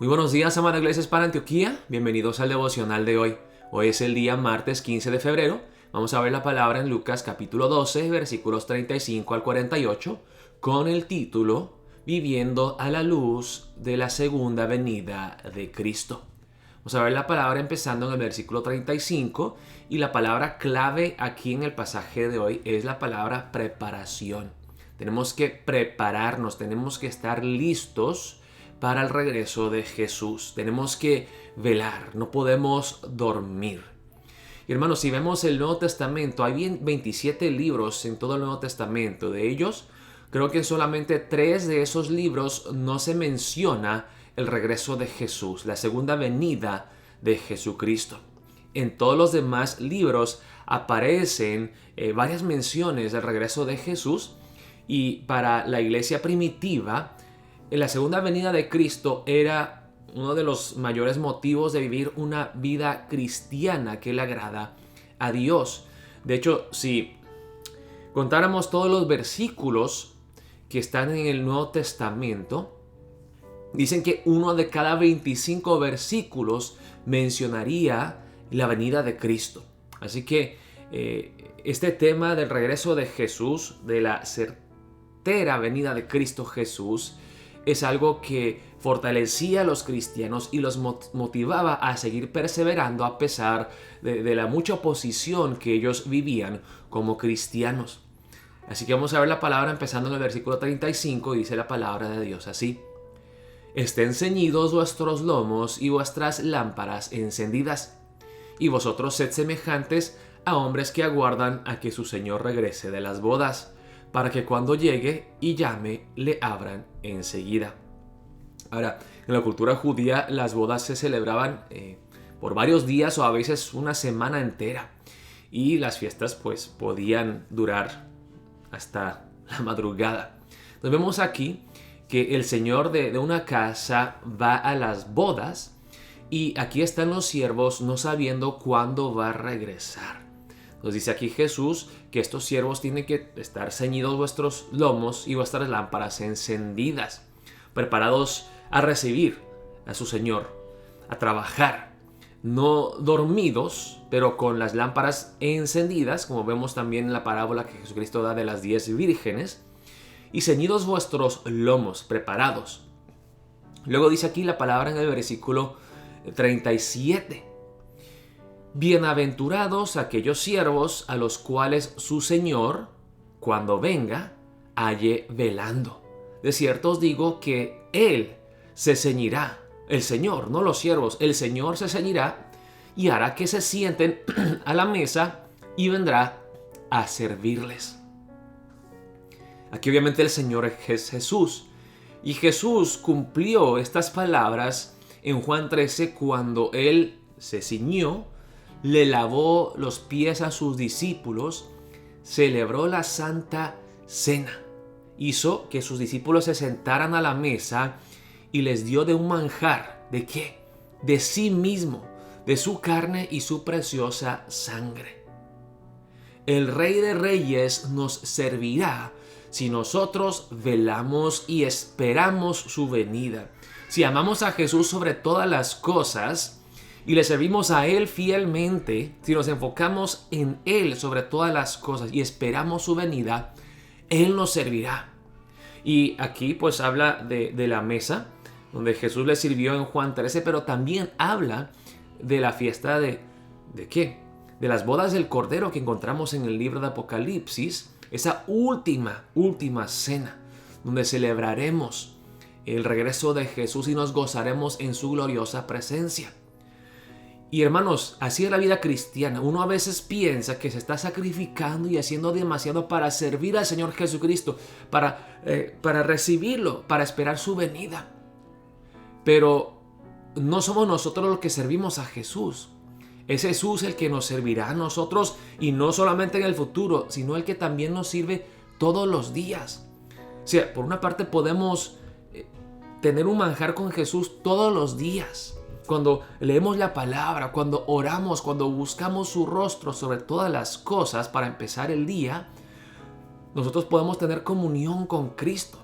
Muy buenos días, amada Iglesia para Antioquía. Bienvenidos al devocional de hoy. Hoy es el día martes 15 de febrero. Vamos a ver la palabra en Lucas capítulo 12, versículos 35 al 48, con el título Viviendo a la luz de la segunda venida de Cristo. Vamos a ver la palabra empezando en el versículo 35 y la palabra clave aquí en el pasaje de hoy es la palabra preparación. Tenemos que prepararnos, tenemos que estar listos para el regreso de Jesús. Tenemos que velar, no podemos dormir. Y hermanos, si vemos el Nuevo Testamento, hay 27 libros en todo el Nuevo Testamento. De ellos, creo que solamente 3 de esos libros no se menciona el regreso de Jesús, la segunda venida de Jesucristo. En todos los demás libros aparecen varias menciones del regreso de Jesús, y para la iglesia primitiva, la segunda venida de Cristo era uno de los mayores motivos de vivir una vida cristiana que le agrada a Dios. De hecho, si contáramos todos los versículos que están en el Nuevo Testamento, dicen que uno de cada 25 versículos mencionaría la venida de Cristo. Así que este tema del regreso de Jesús, de la certera venida de Cristo Jesús, es algo que fortalecía a los cristianos y los motivaba a seguir perseverando a pesar de la mucha oposición que ellos vivían como cristianos. Así que vamos a ver la palabra empezando en el versículo 35, dice la palabra de Dios así: Estén ceñidos vuestros lomos y vuestras lámparas encendidas, y vosotros sed semejantes a hombres que aguardan a que su Señor regrese de las bodas, para que cuando llegue y llame, le abran enseguida. Ahora, en la cultura judía, las bodas se celebraban por varios días o a veces una semana entera. Y las fiestas pues podían durar hasta la madrugada. Entonces vemos aquí que el señor de una casa va a las bodas y aquí están los siervos no sabiendo cuándo va a regresar. Nos dice aquí Jesús que estos siervos tienen que estar ceñidos vuestros lomos y vuestras lámparas encendidas, preparados a recibir a su Señor, a trabajar, no dormidos, pero con las lámparas encendidas, como vemos también en la parábola que Jesucristo da de las 10 vírgenes, y ceñidos vuestros lomos, preparados. Luego dice aquí la palabra en el versículo 37. Bienaventurados aquellos siervos a los cuales su Señor, cuando venga, halle velando. De cierto os digo que Él se ceñirá, el Señor, no los siervos, el Señor se ceñirá y hará que se sienten a la mesa y vendrá a servirles. Aquí obviamente el Señor es Jesús, y Jesús cumplió estas palabras en Juan 13 cuando Él se ciñó, le lavó los pies a sus discípulos, celebró la Santa Cena, hizo que sus discípulos se sentaran a la mesa y les dio de un manjar. ¿De qué? De sí mismo, de su carne y su preciosa sangre. El Rey de Reyes nos servirá si nosotros velamos y esperamos su venida. Si amamos a Jesús sobre todas las cosas y le servimos a Él fielmente, si nos enfocamos en Él sobre todas las cosas y esperamos su venida, Él nos servirá. Y aquí pues habla de la mesa, donde Jesús le sirvió en Juan 13, pero también habla de la fiesta ¿de qué? De las bodas del Cordero que encontramos en el libro de Apocalipsis, esa última cena, donde celebraremos el regreso de Jesús y nos gozaremos en su gloriosa presencia. Y hermanos, así es la vida cristiana. Uno a veces piensa que se está sacrificando y haciendo demasiado para servir al Señor Jesucristo, para recibirlo, para esperar su venida. Pero no somos nosotros los que servimos a Jesús. Es Jesús el que nos servirá a nosotros, y no solamente en el futuro, sino el que también nos sirve todos los días. O sea, por una parte podemos tener un manjar con Jesús todos los días. Cuando leemos la palabra, cuando oramos, cuando buscamos su rostro sobre todas las cosas para empezar el día, nosotros podemos tener comunión con Cristo.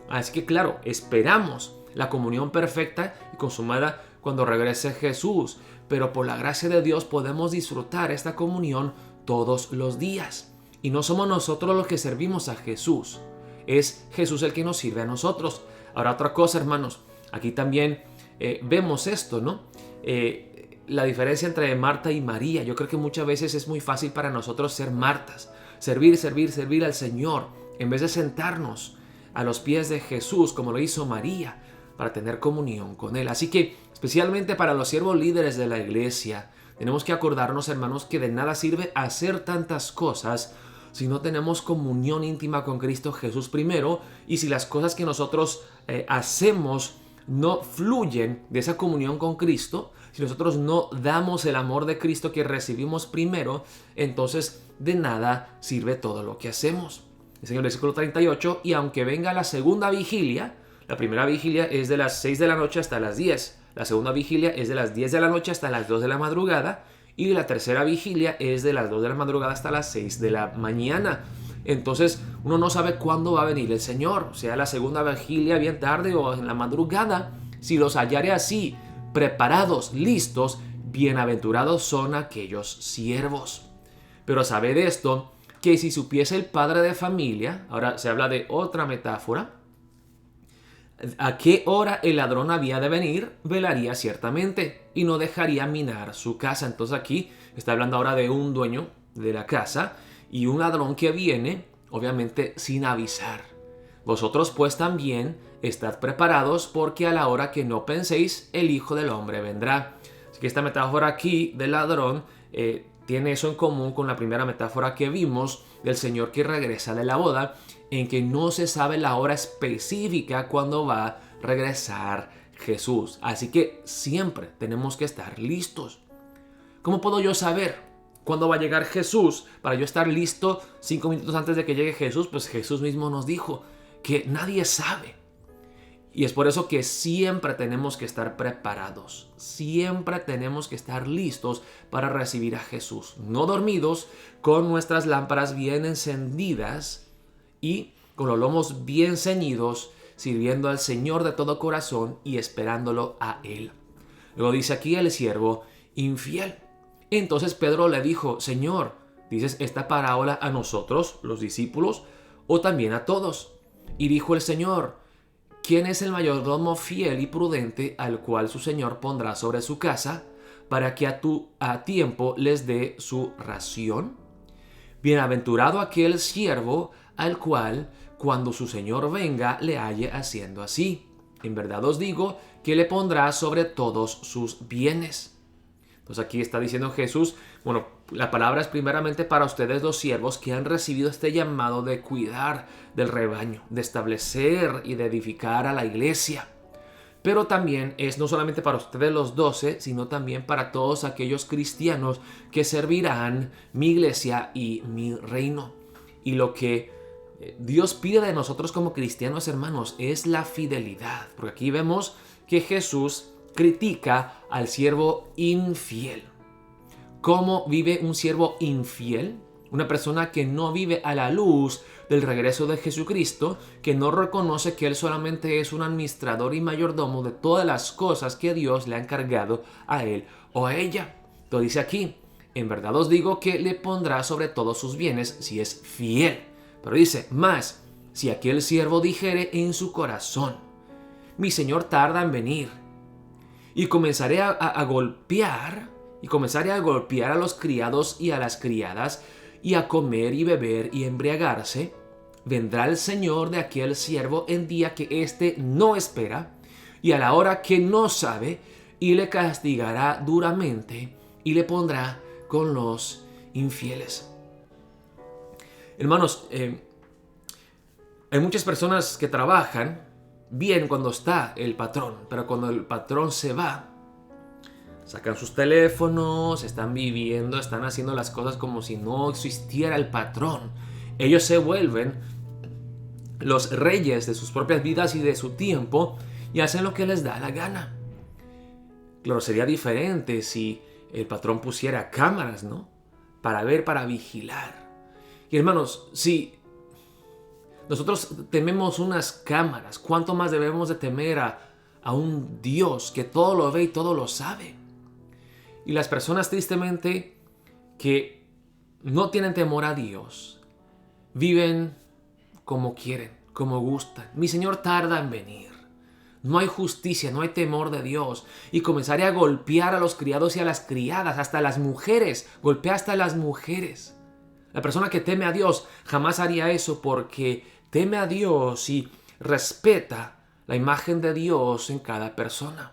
Así que claro, esperamos la comunión perfecta y consumada cuando regrese Jesús. Pero por la gracia de Dios podemos disfrutar esta comunión todos los días. Y no somos nosotros los que servimos a Jesús, es Jesús el que nos sirve a nosotros. Ahora, otra cosa, hermanos, aquí también vemos esto, ¿no? La diferencia entre Marta y María. Yo creo que muchas veces es muy fácil para nosotros ser Martas, servir al Señor, en vez de sentarnos a los pies de Jesús, como lo hizo María, para tener comunión con Él. Así que, especialmente para los siervos líderes de la iglesia, tenemos que acordarnos, hermanos, que de nada sirve hacer tantas cosas si no tenemos comunión íntima con Cristo Jesús primero, y si las cosas que nosotros hacemos no fluyen de esa comunión con Cristo, si nosotros no damos el amor de Cristo que recibimos primero, entonces de nada sirve todo lo que hacemos. Dice en el versículo 38, y aunque venga la segunda vigilia, la primera vigilia es de las 6 de la noche hasta las 10, la segunda vigilia es de las 10 de la noche hasta las 2 de la madrugada, y la tercera vigilia es de las 2 de la madrugada hasta las 6 de la mañana. Entonces uno no sabe cuándo va a venir el Señor, sea la segunda vigilia bien tarde o en la madrugada. Si los hallare así, preparados, listos, bienaventurados son aquellos siervos. Pero sabed esto, que si supiese el padre de familia, ahora se habla de otra metáfora, a qué hora el ladrón había de venir, velaría ciertamente y no dejaría minar su casa. Entonces aquí está hablando ahora de un dueño de la casa y un ladrón que viene, obviamente sin avisar. Vosotros pues también estad preparados, porque a la hora que no penséis, el Hijo del Hombre vendrá. Así que esta metáfora aquí del ladrón tiene eso en común con la primera metáfora que vimos del Señor que regresa de la boda, en que no se sabe la hora específica cuando va a regresar Jesús. Así que siempre tenemos que estar listos. ¿Cómo puedo yo saber cuándo va a llegar Jesús? Para yo estar listo 5 minutos antes de que llegue Jesús, pues Jesús mismo nos dijo que nadie sabe. Y es por eso que siempre tenemos que estar preparados, siempre tenemos que estar listos para recibir a Jesús, no dormidos, con nuestras lámparas bien encendidas y con los lomos bien ceñidos, sirviendo al Señor de todo corazón y esperándolo a Él. Luego dice aquí el siervo infiel. Entonces Pedro le dijo, Señor, ¿dices esta parábola a nosotros, los discípulos, o también a todos? Y dijo el Señor, ¿quién es el mayordomo fiel y prudente al cual su señor pondrá sobre su casa para que a tiempo les dé su ración? Bienaventurado aquel siervo al cual, cuando su señor venga, le halle haciendo así. En verdad os digo que le pondrá sobre todos sus bienes. Entonces aquí está diciendo Jesús, bueno, la palabra es primeramente para ustedes los siervos que han recibido este llamado de cuidar del rebaño, de establecer y de edificar a la iglesia. Pero también es no solamente para ustedes los 12, sino también para todos aquellos cristianos que servirán mi iglesia y mi reino. Y lo que Dios pide de nosotros como cristianos, hermanos, es la fidelidad. Porque aquí vemos que Jesús critica al siervo infiel. ¿Cómo vive un siervo infiel? Una persona que no vive a la luz del regreso de Jesucristo, que no reconoce que Él solamente es un administrador y mayordomo de todas las cosas que Dios le ha encargado a él o a ella. Lo dice aquí, en verdad os digo que le pondrá sobre todos sus bienes si es fiel. Pero dice, más, si aquel siervo dijere en su corazón, mi señor tarda en venir, y comenzaré a golpear a los criados y a las criadas, y a comer y beber y embriagarse, vendrá el señor de aquel siervo en día que éste no espera, y a la hora que no sabe, y le castigará duramente, y le pondrá con los infieles. Hermanos, hay muchas personas que trabajan bien cuando está el patrón, pero cuando el patrón se va, sacan sus teléfonos, están viviendo, están haciendo las cosas como si no existiera el patrón. Ellos se vuelven los reyes de sus propias vidas y de su tiempo y hacen lo que les da la gana. Claro, sería diferente si el patrón pusiera cámaras, ¿no? Para ver, para vigilar. Y hermanos, si nosotros tememos unas cámaras, ¿cuánto más debemos de temer a a un Dios que todo lo ve y todo lo sabe. Y las personas tristemente que no tienen temor a Dios, viven como quieren, como gustan. Mi Señor tarda en venir. No hay justicia, no hay temor de Dios. Y comenzaré a golpear a los criados y a las criadas, hasta las mujeres. Golpea hasta las mujeres. La persona que teme a Dios jamás haría eso porque teme a Dios y respeta la imagen de Dios en cada persona.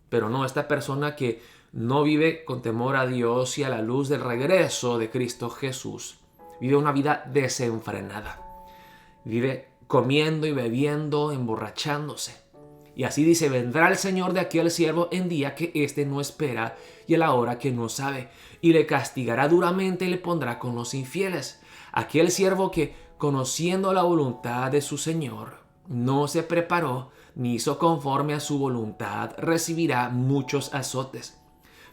Pero no, esta persona que no vive con temor a Dios y a la luz del regreso de Cristo Jesús, vive una vida desenfrenada. Vive comiendo y bebiendo, emborrachándose. Y así dice, vendrá el Señor de aquel siervo en día que éste no espera y a la hora que no sabe, y le castigará duramente y le pondrá con los infieles. Aquel siervo que, conociendo la voluntad de su Señor, no se preparó ni hizo conforme a su voluntad, recibirá muchos azotes.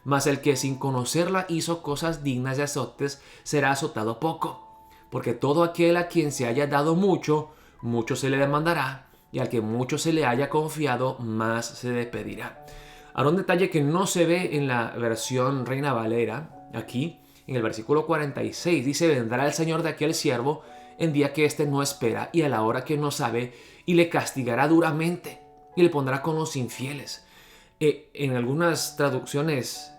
Mas el que sin conocerla hizo cosas dignas de azotes, será azotado poco. Porque todo aquel a quien se haya dado mucho, mucho se le demandará, y al que mucho se le haya confiado, más se le pedirá. Ahora un detalle que no se ve en la versión Reina Valera, aquí en el versículo 46, dice, vendrá el Señor de aquel siervo en día que éste no espera y a la hora que no sabe, y le castigará duramente, y le pondrá con los infieles. En algunas traducciones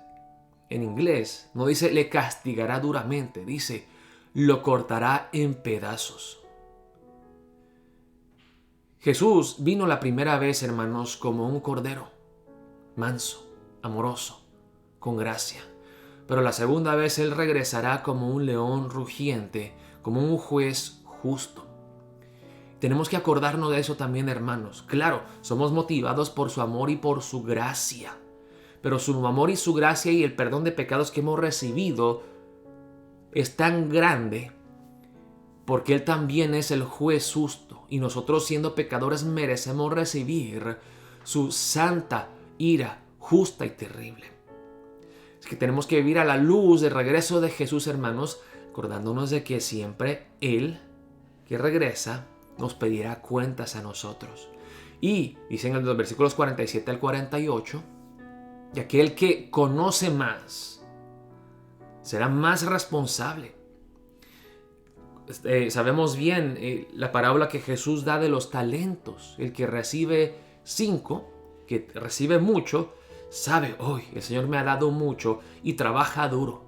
en inglés no dice le castigará duramente, dice lo cortará en pedazos. Jesús vino la primera vez, hermanos, como un cordero, manso, amoroso, con gracia. Pero la segunda vez Él regresará como un león rugiente, como un juez justo. Tenemos que acordarnos de eso también, hermanos. Claro, somos motivados por su amor y por su gracia. Pero su amor y su gracia y el perdón de pecados que hemos recibido es tan grande porque Él también es el juez justo y nosotros siendo pecadores merecemos recibir su santa ira justa y terrible. Es que tenemos que vivir a la luz del regreso de Jesús, hermanos, acordándonos de que siempre Él, que regresa, nos pedirá cuentas a nosotros. Y dicen en los versículos 47 al 48, y aquel que conoce más será más responsable. Sabemos bien la parábola que Jesús da de los talentos. El que recibe 5, que recibe mucho, sabe, hoy el Señor me ha dado mucho y trabaja duro.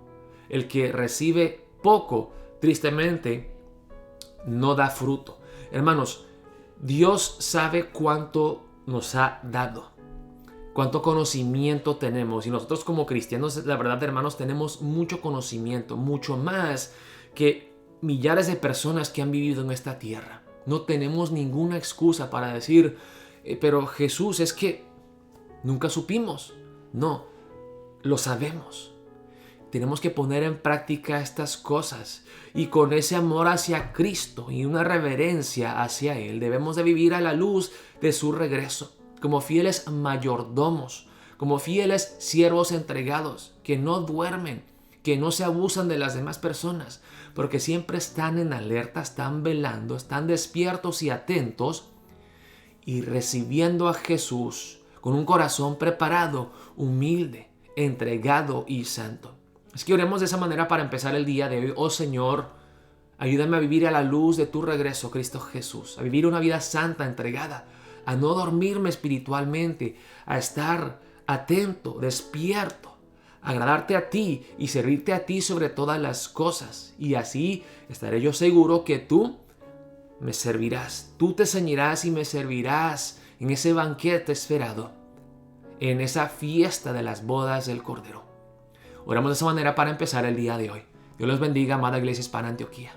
El que recibe poco, tristemente, no da fruto. Hermanos, Dios sabe cuánto nos ha dado, cuánto conocimiento tenemos. Y nosotros como cristianos, la verdad, hermanos, tenemos mucho conocimiento, mucho más que millares de personas que han vivido en esta tierra. No tenemos ninguna excusa para decir, pero Jesús, es que nunca supimos. No, lo sabemos. Tenemos que poner en práctica estas cosas y con ese amor hacia Cristo y una reverencia hacia Él debemos de vivir a la luz de su regreso, como fieles mayordomos, como fieles siervos entregados, que no duermen, que no se abusan de las demás personas, porque siempre están en alerta, están velando, están despiertos y atentos y recibiendo a Jesús con un corazón preparado, humilde, entregado y santo. Es que oremos de esa manera para empezar el día de hoy. Oh Señor, ayúdame a vivir a la luz de tu regreso, Cristo Jesús, a vivir una vida santa, entregada, a no dormirme espiritualmente, a estar atento, despierto, a agradarte a ti y servirte a ti sobre todas las cosas. Y así estaré yo seguro que tú me servirás, tú te ceñirás y me servirás en ese banquete esperado, en esa fiesta de las bodas del Cordero. Oramos de esa manera para empezar el día de hoy. Dios los bendiga, amada Iglesia Hispana Antioquía.